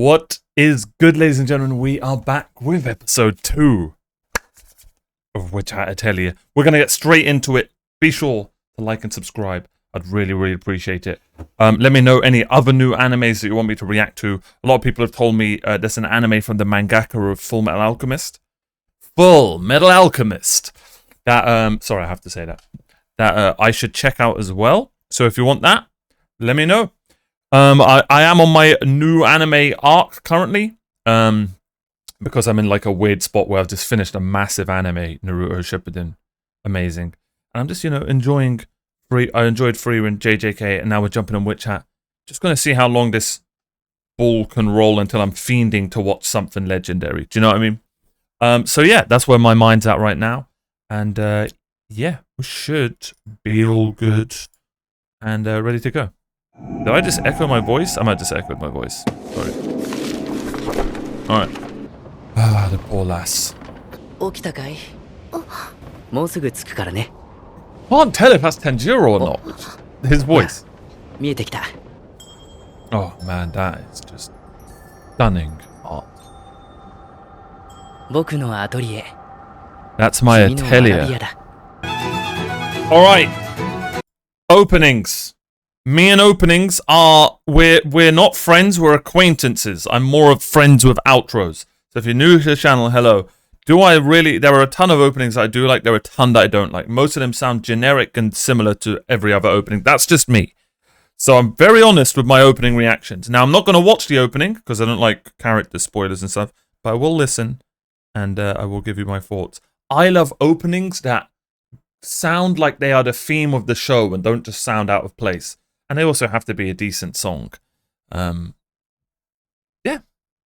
What is good, ladies and gentlemen? We are back with episode 2 of Witch Hat Atelier. We're going to get straight into it. Be sure to like and subscribe. I'd really appreciate it. Let me know any other new animes that you want me to react to. A lot of people have told me there's an anime from the mangaka of Full Metal Alchemist. Full Metal Alchemist. That, sorry, I have to say that. That I should check out as well. So if you want that, let me know. I am on my new anime arc currently. Because I'm in like a weird spot where I've just finished a massive anime, Naruto Shippuden. Amazing. And I'm just, enjoying I enjoyed Free and JJK, and now we're jumping on Witch Hat. Just going to see how long this ball can roll until I'm fiending to watch something legendary. Do you know what I mean? So yeah, that's where my mind's at right now. And yeah, we should be all good and ready to go. Did I just echo my voice? I might just echo my voice. Sorry. Alright. Ah, the poor lass. Can't tell if that's Tanjiro or not. His voice. Oh man, that is just stunning art. That's my atelier. Alright. Openings. Me and openings are, we're not friends, we're acquaintances. I'm more of friends with outros. So if you're new to the channel, hello. There are a ton of openings I do like, there are a ton that I don't like. Most of them sound generic and similar to every other opening. That's just me. So I'm very honest with my opening reactions. Now, I'm not going to watch the opening, because I don't like character spoilers and stuff. But I will listen, and I will give you my thoughts. I love openings that sound like they are the theme of the show and don't just sound out of place. And they also have to be a decent song. Yeah,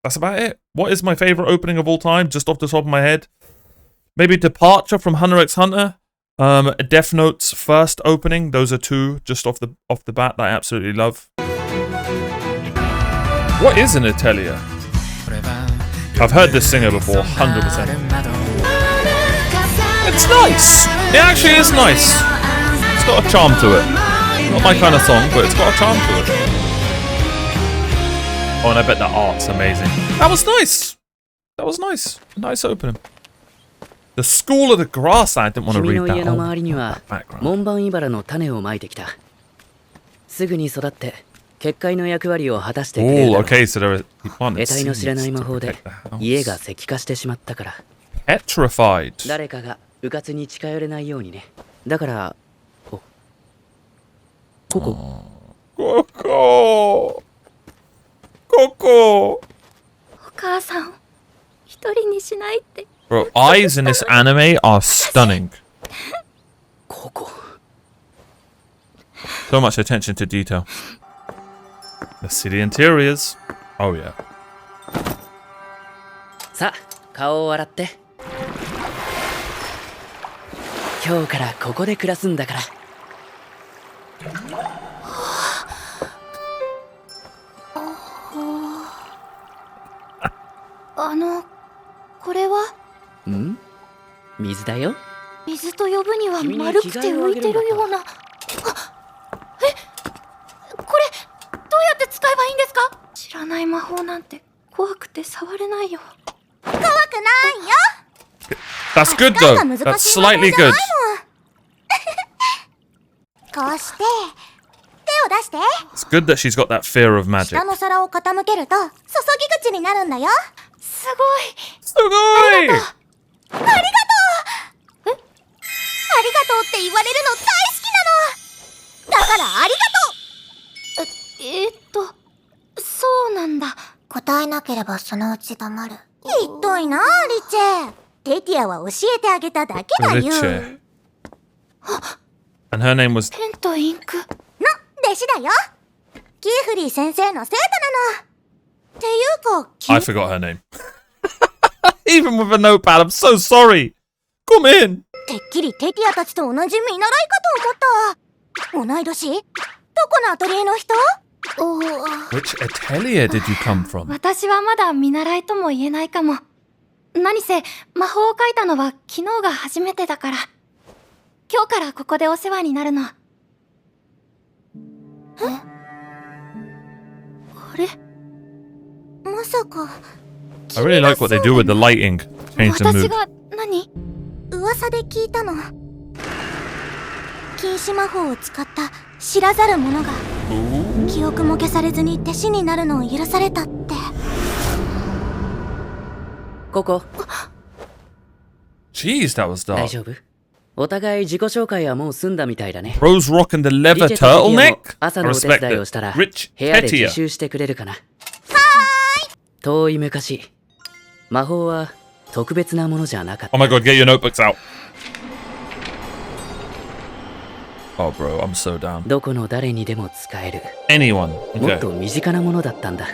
that's about it. What is my favorite opening of all time? Just off the top of my head. Maybe Departure from Hunter x Hunter. Death Note's first opening. Those are two just off the bat that I absolutely love. What is an Atelier? I've heard this singer before, 100%. It's nice. It actually is nice. It's got a charm to it. Not my kind of song, but it's got a charm to it. Oh, and I bet the art's amazing. That was nice. That was nice. A nice opening. The School of the Grass. I didn't want to read that whole background. Oh, okay, so there are planted seeds to protect the house. Petrified. COCO. COCO. Bro, eyes in this anime are stunning. So much attention to detail. Let's see the interiors. Oh yeah. That's good though. That's slightly good. It's good that she's got that fear of magic. And her name was... I forgot her name. Even with a notepad, I'm so sorry. Come in. Which atelier did you come from? I really like what they do with the lighting. Change the mood. 噂で聞いたの。禁止魔法を使った知らざる者が記憶も消されずに弟子になるのを許されたって。ここ。Jeez, that was 大 dark. 丈夫？お互い自己紹介はもう済んだみたいだね。 Rose rocking the leather turtleneck? 朝 I のお手 respect 伝いを it. したら Rich 部屋で自 Atelier. 習してくれるかな。はーい。遠い昔、魔法は特別なものじゃなかった。 Oh my god, get your notebooks out. Oh bro, I'm so down. どこの誰にでも使える。 Anyone. もっ Okay. と身近なものだったんだ。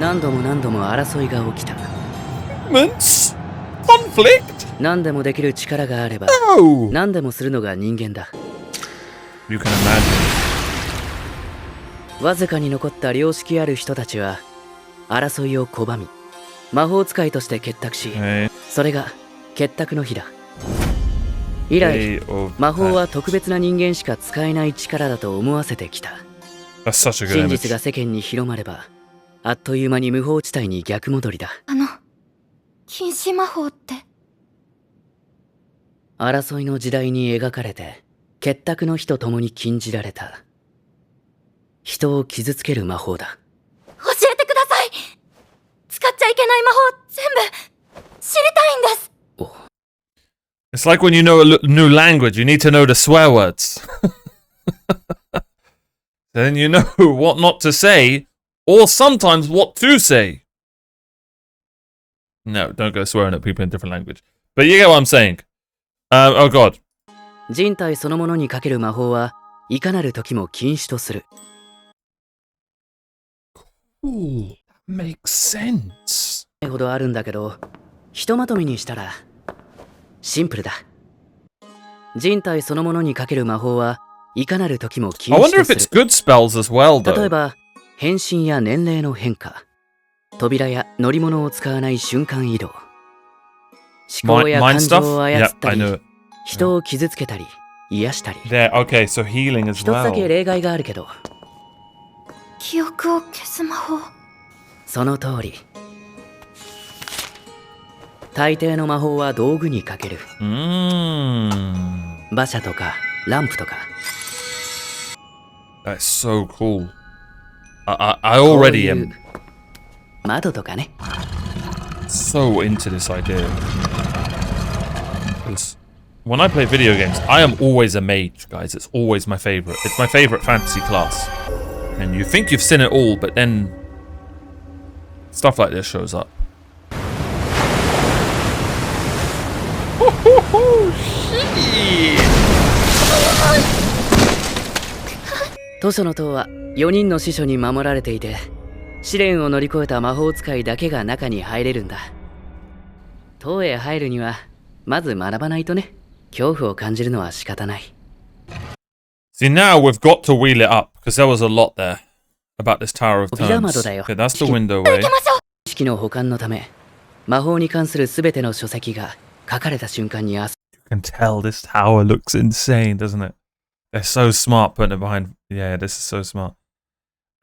何度も争いが起きた。Arguments? Conflict? 何でもできる力があれば No! 何でもするのが人間だ。 You can imagine. わずかに残った良識ある人たちは争いを拒み魔法使いとして結託し、 Okay. それが結託の日だ。以来 Day of 魔法は Pact. 特別な人間しか使えない力だと思わせてきた。 That's such a good 真実 image. が世間に広まればあっという間に無法地帯に逆戻りだ。禁止魔法って。争いの時代に描かれて結託の日と共に禁じられた人を傷つける魔法だ。教えてください。使っちゃいけない魔法全部知りたいんです。 It's like when you know a new language, you need to know the swear words. Then you know what not to say, or sometimes what to say. No, don't go swearing at people in different language. But you get what I'm saying. Oh god. 人体そのものにかける魔法はいかなる時も禁止とする。 Ooh, that makes sense. ほどあるんだけど、ひとまとめにしたらシンプルだ。人体そのものにかける魔法はいかなる時も禁 I 止 wonder と if す it's る。 good spells as well, 例え though. ば変身や年齢の変化、扉や乗り物を使わない瞬間移動、思考や Mind 感情 stuff? を操 Yep, った I り、 know it. 人を傷つけたり癒したり。 There, okay, so healing as 一つだけ well. 例外があるけど、記憶を消す魔法。その通り。大抵の魔法は道具にかける。馬車とかランプとか。 That's so cool. I こう already いう am 窓とかね。 so into this idea. Because when I play video games, I am always a mage, guys. It's always my favorite. It's my favorite fantasy class. And you think you've seen it all, but then stuff like this shows up. Shit! 図書の塔は4人の司書に守られていて、試練を乗り越えた魔法使いだけが中に入れるんだ。塔へ入るにはまず学ばないとね。恐怖を感じるのは仕方ない。 See, now we've got to wheel it up, because there was a lot there about this Tower of 扉窓 Turns. だよ。 Okay, that's the window way. 知識の保管のため、魔法に関するすべての書籍が書かれた瞬間に You can tell this tower looks insane, doesn't it? They're so smart putting it behind. Yeah, this is so smart.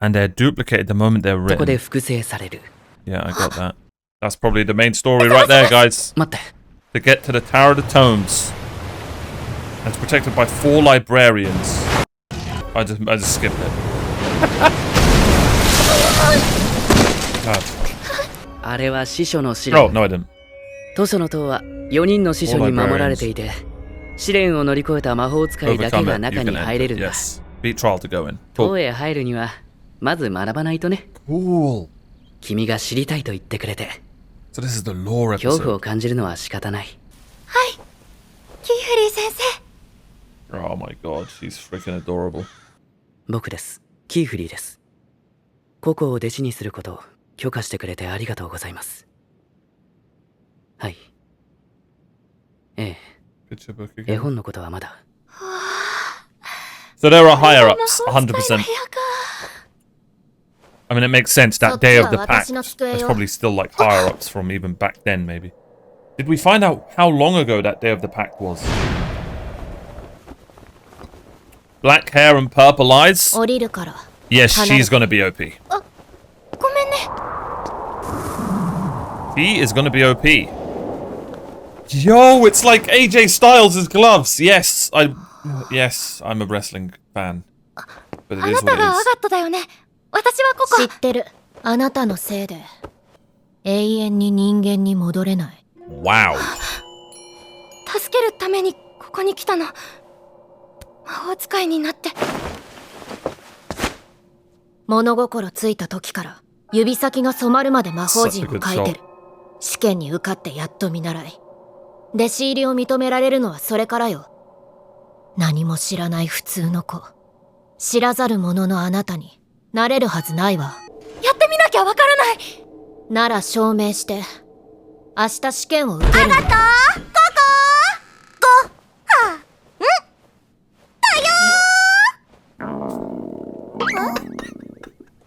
And they're duplicated the moment they're そこで written. 複製される。 Yeah, I got that. That's probably the main story right there, guys. 待って、 To get to the Tower of the Tomes. And it's protected by 4 librarians. I just skipped it. God. あれは司書の試 Oh, 練。 no, I didn't. 図書の塔は4人の司書に守られていて、試練を乗り越えた魔法使いだけ Overcome が it. 中 You に can 入れ enter. るんだ。 Yes. Beat trial to go in. 塔 Cool. へ入るにはまず学ばないとね。 Cool. 君が知りたいと言ってくれて、 So this is the lore 恐怖 episode. を感じるのは仕方ない。はい。キーフリー先生。 Oh my god, she's freaking adorable. 僕です。キーフリーです。ココを弟子にすることを許可してくれてありがとうございます。はい。ええ、 Picture book 絵 again. 本のことはまだ。 So there are higher ups, 100%. I mean, it makes sense that day of the pact. There's probably still like higher ups from even back then, maybe. Did we find out how long ago that day of the pact was? Black hair and purple eyes? 降りるから。 Yes, she's gonna be OP. ごめんね。He is gonna be OP. Yo, it's like AJ Styles' gloves. Yes, I'm a wrestling fan. But it あ is な what たがア it ガットだよね。私はここ。知ってる。あなたのせいで永遠に人間に戻れない。 is. Wow. 助けるためにここに来たの。魔法使いになって。物心ついた時から指先が染まるまで魔法陣を書いてる。試験に受かってやっと見習い。弟子入りを認められるのはそれからよ。何も知らない普通の子。知らざる者のあなたになれるはずないわ。やってみなきゃわからない。なら証明して、明日試験を受けるの。あがとう、ここご、は、ん、だよ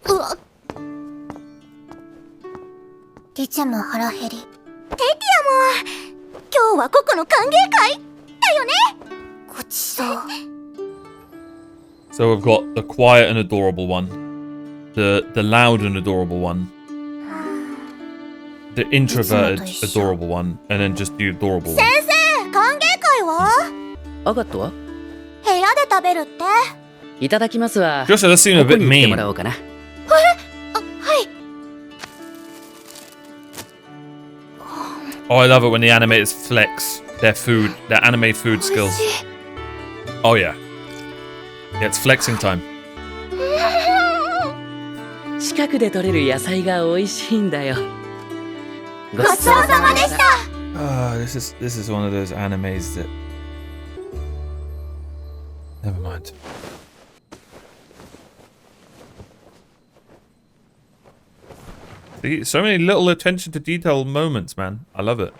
ー。うわ。リチェも腹減り。テティアも。今日はココの歓迎会だよね。ごちそう。 So we've got the quiet and adorable one, the loud and adorable one, the introverted adorable one, and then just the adorable one. 先生、歓迎会は？アガットは？部屋で食べるって。いただきますわ。 Just that seemed a ここ bit に行っても mean. らおうかな。あ、はい。 Oh, I love it when the animators flex their food, their anime food skills. Oh yeah. Yeah, it's flexing time. 近くで採れる野菜が美味しいんだよ。ごごちそうさまでした。 This is one of those animes that. Never mind. See, so many little attention to detail moments, man. I love it.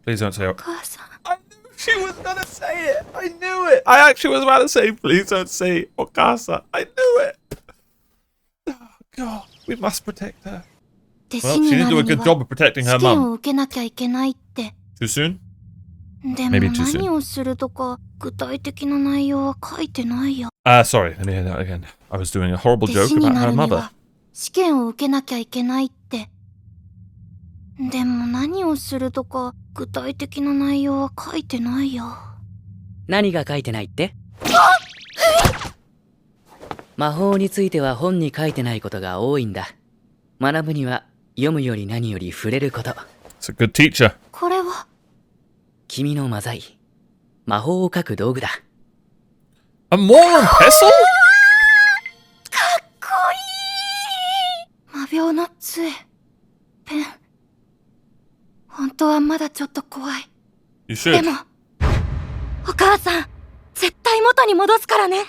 Please don't say. お母さん。 I knew she was gonna say it. I knew it. I actually was about to say, please don't say Okasa. I knew it. Oh God, we must protect her. 弟 Well, 子に she な didn't do る a に good は job of protecting 試 her 験 mum. を受けなきゃいけないって。 Too soon? でも Maybe too soon. 何をするとか具体的な内容は書いてないよ。 Sorry, let me hear that again. I was doing a horrible 弟 joke 子に about な her るに mother. は試験を受けなきゃいけないって。でも何をするとか具体的な内容は書いてないよ。何が書いてないって？魔法については本に書いてないことが多いんだ。学ぶには読むより何より触れること。It's a good teacher. これは君の魔材、魔法を書く道具だ。A Moron pestle? かっこいい。魔病の杖、ペン。本当はまだちょっと怖い。 You で should. も、お母さん、絶対元に戻すからね。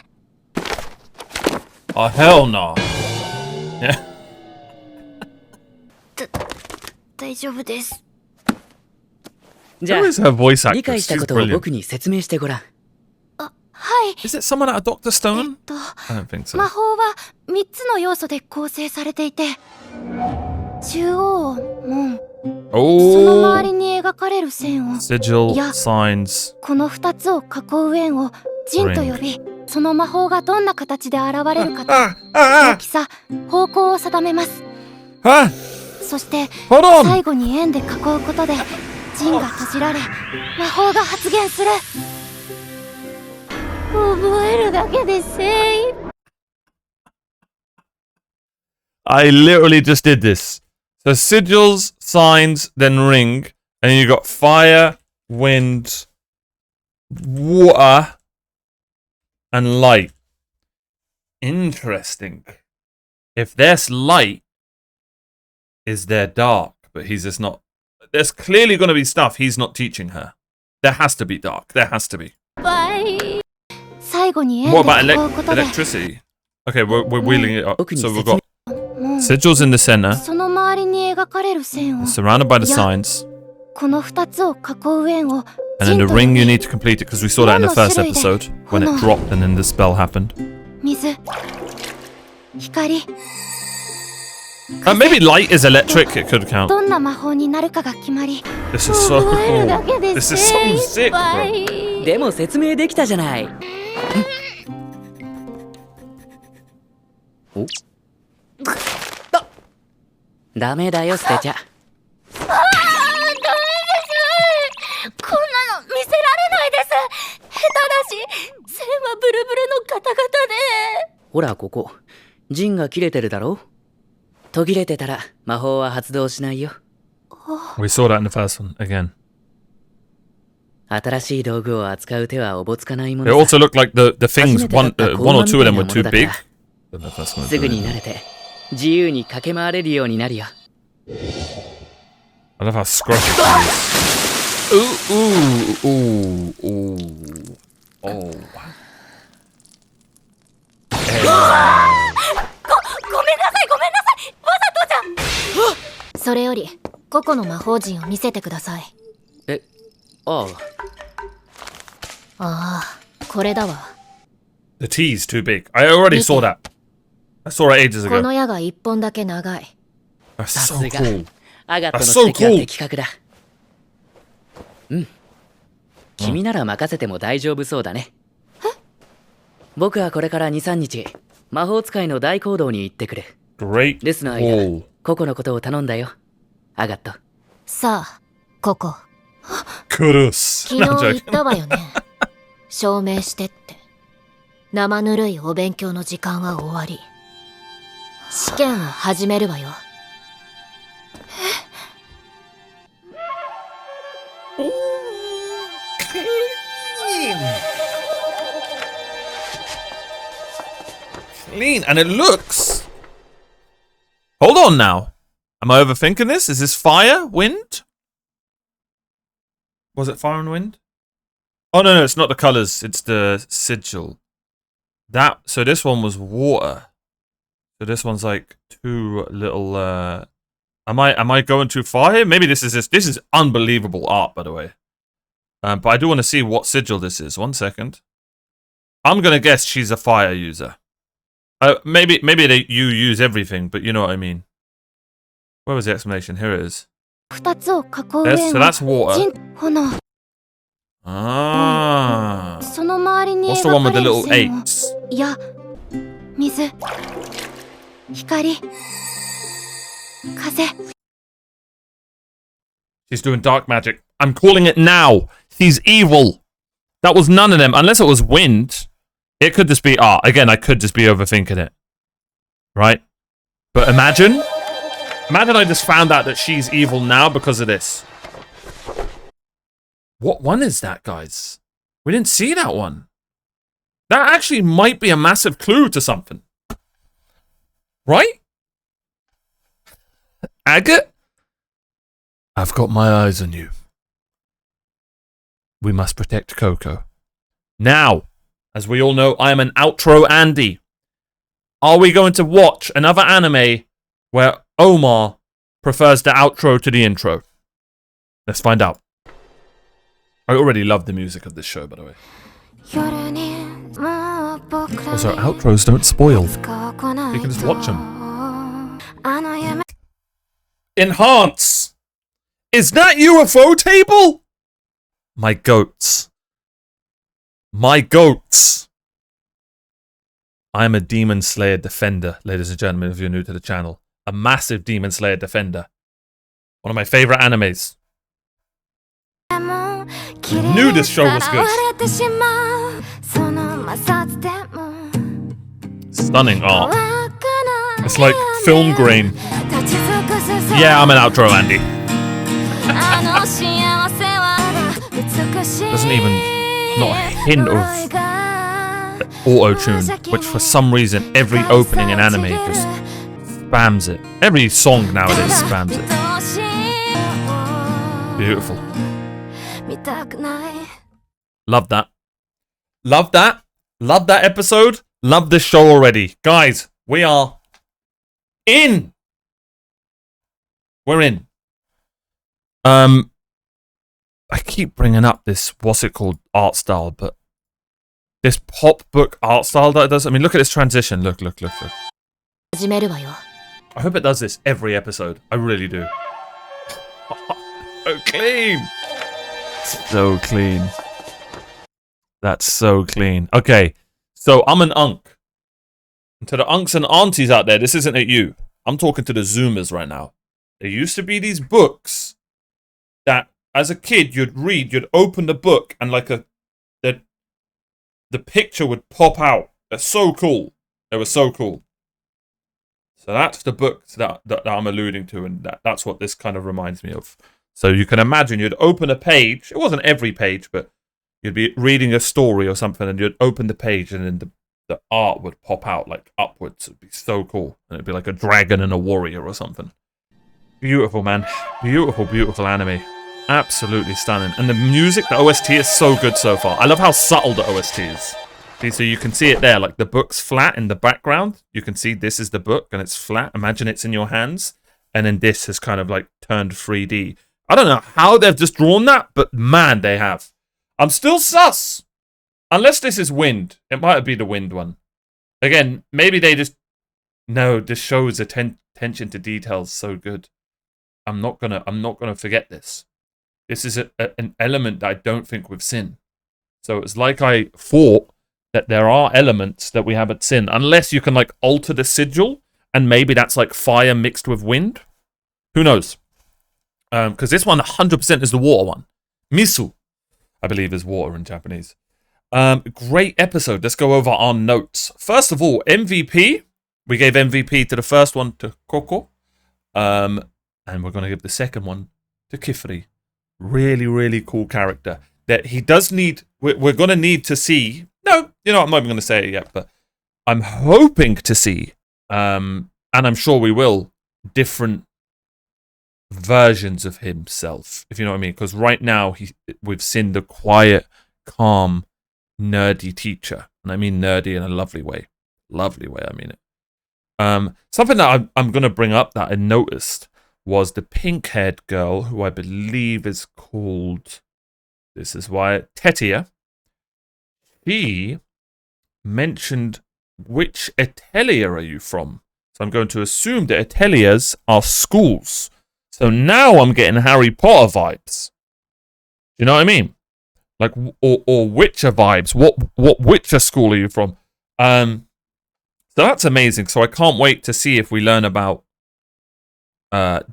Oh, hell no. Yeah. 大丈夫です。じゃ Who is her voice あ、 actress? 理解した She's ことを brilliant. 僕に説明してごらん。あ、はい。 Is it someone out of Dr. Stone? I don't think so. 魔法は3つの要素で構成されていて、中央門、その周り Oh. に描かれる線を、 Sigil, Yeah. signs. この2つを囲う円を陣と呼び、その魔法がどんな形で現れるかと、大きさ、方向を定めます。 Ah! そして Hold on! 最後に円で囲うことで陣が閉じられ魔法が発現する。覚えるだけで精一杯。 I literally just did this. So sigils, signs, then ring, and you got fire, wind, water, and light. Interesting. If there's light, is there dark? But he's just not. There's clearly going to be stuff he's not teaching her. There has to be dark. There has to be. 最後に円 What で about 囲うことで electricity? Okay, we're wheeling it up. 奥に So we've 説 got 門、 sigils in the center, その周りに描かれる線を surrounded by the Yeah. signs. この2つを囲う円を And then 陣 the と呼 ring, you び need to complete it because we saw that in the first episode when it dropped and then the spell happened. 水、光、 Maybe light is electric, it could count. どんな魔法になるかが決まり This is so 覚えるだ cool. けで This is 精 so 一 sick, bro. 杯。でも説明できたじゃない。おダメだよ、捨てちゃ。ブルブルのガタガタで。ほらここ、陣が切れてるだろ。途切れてたら魔法は発動しないよ。We saw that in the first one again. 新しい道具を扱う手はおぼつかないも It のさ。 also looked like the things, one or two of them were too big. すぐに慣れて自由に駆け回れるようになるよ。I love how scruffy she is. Ooh, ooh, ooh, ooh. Oh. ごめんなさいごめんなさい、わざとじゃ。それよりココの魔法陣を見せてください。ああ。ああ、これだわ。 The T's too big. I already saw that. I saw it ages こ ago. の矢が一本だけ長い。 That's さ so すが cool. アガットの That's so 指摘は cool. 的確だ。君なら任せても大丈夫そうだね。僕はこれから2、3日魔法使いの大行動に行ってくる。 Great 留守の間 call. ココのことを頼んだよ、アガット。さあ、ココ。 Kurus. 昨日言ったわよね。証明してって。生ぬるいお勉強の時間は終わり。試験を始めるわよ。Clean. And it looks... Hold on now. Am I overthinking this? Is this fire? Wind? Was it fire and wind? Oh, no, it's not the colors. It's the sigil. So this one was water. So this one's like two little, Am I going too far here? Maybe this is unbelievable art, by the way. But I do want to see what sigil this is. 1 second. I'm going to guess she's a fire user. Maybe you use everything, but you know what I mean. Where was the explanation? Here it is. 2つを囲う So that's water. 炎。 Ah. その周りに What's the one 描 with か the れる little 線を eights? 矢、水、光、風。 She's doing dark magic. I'm calling it now. She's evil. That was none of them. Unless it was wind. It could just be art. Again, I could just be overthinking it. Right? But imagine I just found out that she's evil now because of this. What one is that, guys? We didn't see that one. That actually might be a massive clue to something. Right? Agate? I've got my eyes on you. We must protect Coco. Now, as we all know, I am an outro Andy. Are we going to watch another anime where Omar prefers the outro to the intro? Let's find out. I already love the music of this show, by the way. Also, outros don't spoil. You can just watch them. Enhance! Is that UFO table? My goats. My goats. I am a Demon Slayer defender, ladies and gentlemen, if you're new to the channel. A massive Demon Slayer defender. One of my favorite animes. I knew this show was good. Stunning art. It's like film grain. Yeah, I'm an outro Andy. Doesn't even, not a hint of auto-tune, which for some reason every opening in anime just spams it. Every song nowadays spams it. Beautiful. Love that. Love that. Love that episode. Love this show already. Guys, we are in. We're in. I keep bringing up this, what's it called, art style, but this pop book art style that it does. I mean, look at this transition. Look. I hope it does this every episode. I really do. So clean. So clean. That's so clean. Okay, so I'm an unk. And to the unks and aunties out there, this isn't at you. I'm talking to the Zoomers right now. There used to be these books that, as a kid, you'd read, you'd open the book, and like the picture would pop out. They're so cool. They were so cool. So that's the book that I'm alluding to, and that's what this kind of reminds me of. So you can imagine you'd open a page. It wasn't every page, but you'd be reading a story or something, and you'd open the page, and then the art would pop out like upwards. It'd be so cool. And it'd be like a dragon and a warrior or something. Beautiful, man. Beautiful, beautiful anime. Absolutely stunning. And the music, the OST is so good so far. I love how subtle the OST is. See, so you can see it there, like the book's flat in the background. You can see this is the book and it's flat. Imagine it's in your hands. And then this has kind of like turned 3D. I don't know how they've just drawn that, but man, they have. I'm still sus. Unless this is wind. It might be the wind one. Again, maybe they just... No, this shows attention to details so good. I'm not gonna forget this. This is an element that I don't think we've seen. So it's like I thought that there are elements that we haven't seen, unless you can like alter the sigil, and maybe that's like fire mixed with wind. Who knows? Because this one 100% is the water one. Misu, I believe, is water in Japanese. Great episode. Let's go over our notes. First of all, MVP. We gave MVP to the first one to COCO. And we're going to give the second one to Kifri. Really, really cool character. That he does need... We're going to need to see... No, you know, I'm not even going to say it yet, but I'm hoping to see, and I'm sure we will, different versions of himself, if you know what I mean. Because right now, we've seen the quiet, calm, nerdy teacher. And I mean nerdy in a lovely way. Lovely way, I mean it. Something that I'm going to bring up that I noticed was the pink-haired girl, who I believe is called... This is why... Atelier. He mentioned, which Atelier are you from? So I'm going to assume that Ateliers are schools. So now I'm getting Harry Potter vibes. You know what I mean? Like, or Witcher vibes. What Witcher school are you from? So that's amazing. So I can't wait to see if we learn about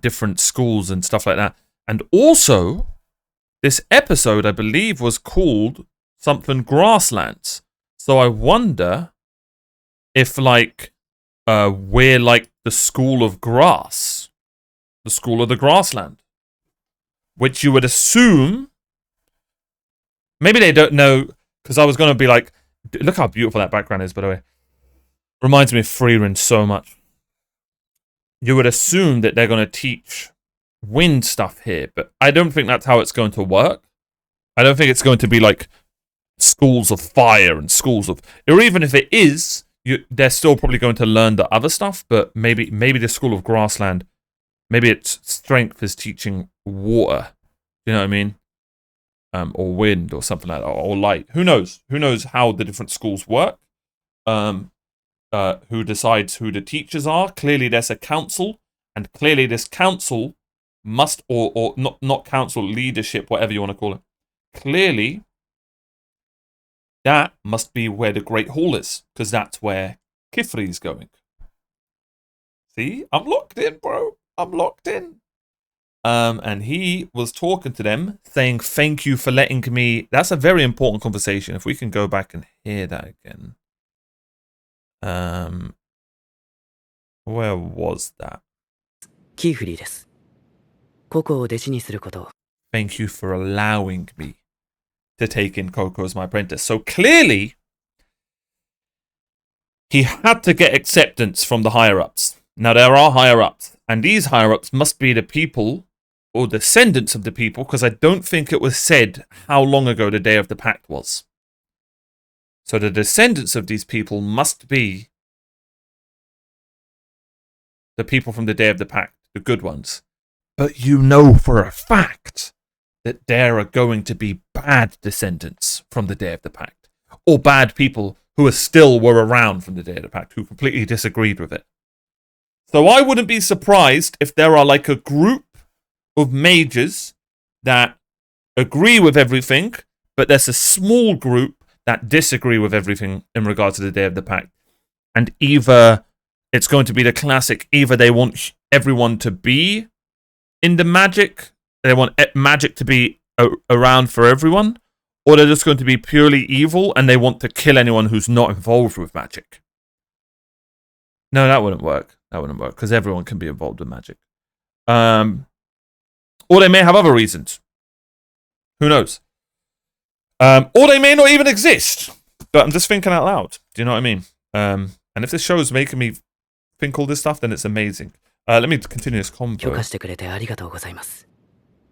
different schools and stuff like that. And also, this episode, I believe, was called something Grasslands. So I wonder if, like, we're like the School of Grass. The School of the Grassland. Which you would assume... Maybe they don't know, because I was going to be like... Look how beautiful that background is, by the way. Reminds me of Frieren so much. You would assume that they're going to teach wind stuff here, but I don't think that's how it's going to work. I don't think it's going to be like schools of fire and schools of... Or even if it is, they're still probably going to learn the other stuff, but maybe the School of Grassland, maybe its strength is teaching water. You know what I mean? Or wind or something like that, or light. Who knows? Who knows how the different schools work? Who decides who the teachers are? Clearly there's a council, and clearly this council must, or not council, leadership, whatever you want to call it. Clearly, that must be where the Great Hall is, because that's where Kifri is going. See? I'm locked in, bro. I'm locked in. And he was talking to them, saying, thank you for letting me... That's a very important conversation. If we can go back and hear that again. Where was that? キーフリーです。ココを弟子にすることを。Thank you for allowing me to take in COCO as my apprentice. So clearly, he had to get acceptance from the higher-ups. Now, there are higher-ups, and these higher-ups must be the people, or descendants of the people, because I don't think it was said how long ago the Day of the Pact was. So the descendants of these people must be the people from the Day of the Pact, the good ones. But you know for a fact that there are going to be bad descendants from the Day of the Pact, or bad people who were around from the Day of the Pact, who completely disagreed with it. So I wouldn't be surprised if there are like a group of mages that agree with everything, but there's a small group that disagree with everything in regards to the Day of the Pact. And either it's going to be the classic, either they want everyone to be in the magic, they want magic to be around for everyone, or they're just going to be purely evil and they want to kill anyone who's not involved with magic. No, that wouldn't work. That wouldn't work because everyone can be involved with magic. Or they may have other reasons. Who knows? Or they may not even exist. But I'm just thinking out loud. Do you know what I mean? And if this show is making me think all this stuff, then it's amazing. Let me continue this convo. 許可してくれてありがとうございます。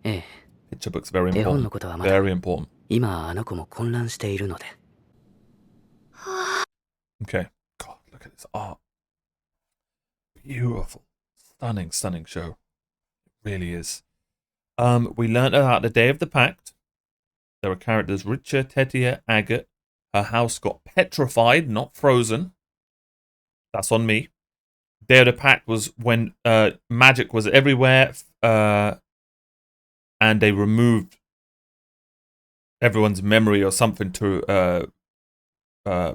ええ。 Picture book's very 絵本の important. ことはまだ Very important. 今あの子も混乱しているので。 Okay. God, look at this art. Beautiful. Stunning, stunning show. It really is. We learned about the day of the pact. There were characters Richa, Tetia, Agate. Her house got petrified, not frozen. That's on me. Day of the pact was when magic was everywhere, and they removed everyone's memory or something to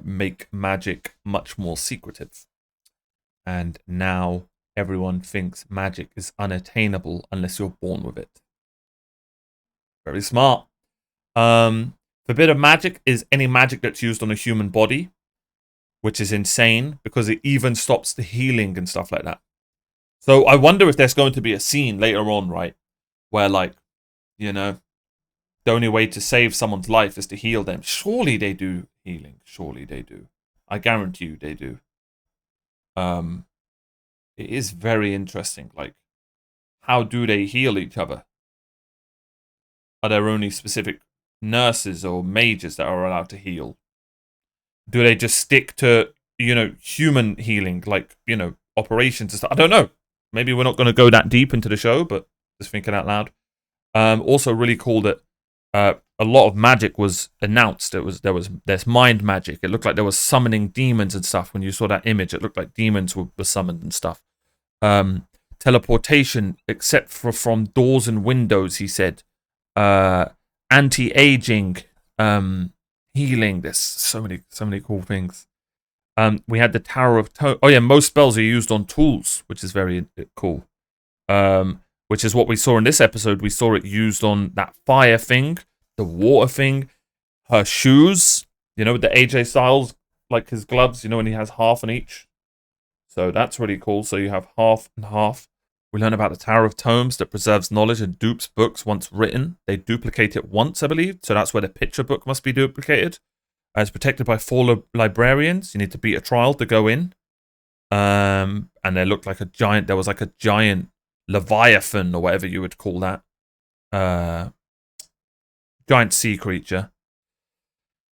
make magic much more secretive. And now everyone thinks magic is unattainable unless you're born with it. Very smart. Forbidden magic is any magic that's used on a human body, which is insane because it even stops the healing and stuff like that. So I wonder if there's going to be a scene later on, right, where, like, you know, the only way to save someone's life is to heal them. Surely they do healing. Surely they do. I guarantee you they do. It is very interesting. Like, how do they heal each other? Are there only specific nurses or mages that are allowed to heal? Do they just stick to, you know, human healing, like, you know, operations and stuff? I don't know. Maybe we're not going to go that deep into the show, but just thinking out loud. Also really cool that a lot of magic was announced. There's mind magic. It looked like there was summoning demons and stuff. When you saw that image, it looked like demons were summoned and stuff. Teleportation, except for from doors and windows, he said. Anti-aging, healing. There's so many cool things. We had the Tower of Oh yeah, most spells are used on tools, which is very cool. Which is what we saw in this episode. We saw it used on that fire thing, the water thing, her shoes, you know, with the AJ Styles, like his gloves, you know, when he has half on each. So that's really cool. So you have half and half. We learn about the Tower of Tomes that preserves knowledge and dupes books once written. They duplicate it once, I believe. So that's where the picture book must be duplicated. It's protected by 4 librarians. You need to beat a trial to go in. And there looked like a giant. There was like a giant Leviathan or whatever you would call that. Giant sea creature.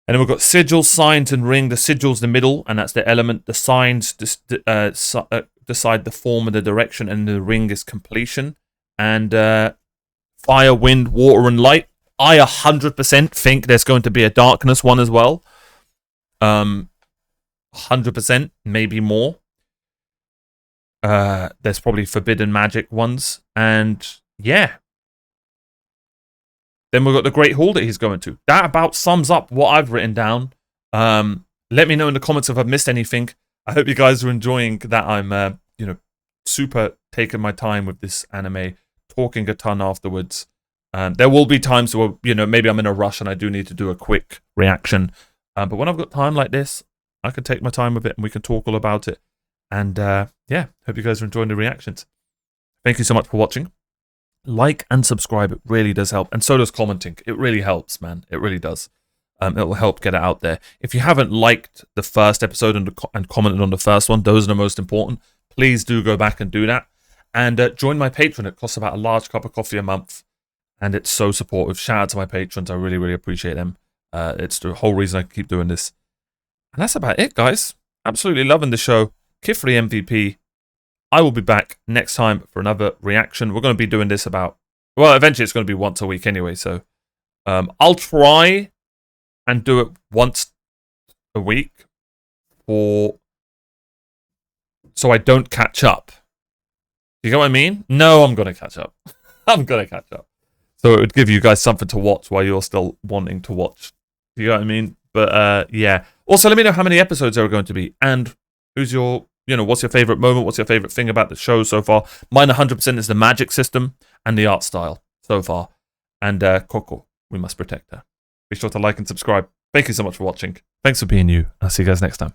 And then we've got sigils, signs, and ring. The sigil's the middle, and that's the element. The signs decide the form and the direction, and the ring is completion. And fire, wind, water, and light. I 100% think there's going to be a darkness one as well. 100%, maybe more. There's probably forbidden magic ones. And yeah. Then we've got the Great Hall that he's going to. That about sums up what I've written down. Let me know in the comments if I've missed anything. I hope you guys are enjoying that I'm, you know, super taking my time with this anime, talking a ton afterwards. There will be times where, you know, maybe I'm in a rush and I do need to do a quick reaction. But when I've got time like this, I can take my time with it and we can talk all about it. And yeah, hope you guys are enjoying the reactions. Thank you so much for watching. Like and subscribe. It really does help. And so does commenting. It really helps, man. It really does. It will help get it out there. If you haven't liked the first episode and commented on the first one, those are the most important. Please do go back and do that. And join my Patreon. It costs about a large cup of coffee a month. And it's so supportive. Shout out to my patrons. I really, really appreciate them. It's the whole reason I keep doing this. And that's about it, guys. Absolutely loving the show. Kifri MVP. I will be back next time for another reaction. We're going to be doing this about... Well, eventually it's going to be once a week anyway, so... I'll try and do it once a week so I don't catch up. You get what I mean? No, I'm going to catch up. I'm going to catch up. So it would give you guys something to watch while you're still wanting to watch. You know what I mean? But yeah. Also, let me know how many episodes there are going to be. And who's your... You know, what's your favorite moment? What's your favorite thing about the show so far? Mine 100% is the magic system and the art style so far. And COCO, we must protect her. Be sure to like and subscribe. Thank you so much for watching. Thanks for being you. I'll see you guys next time.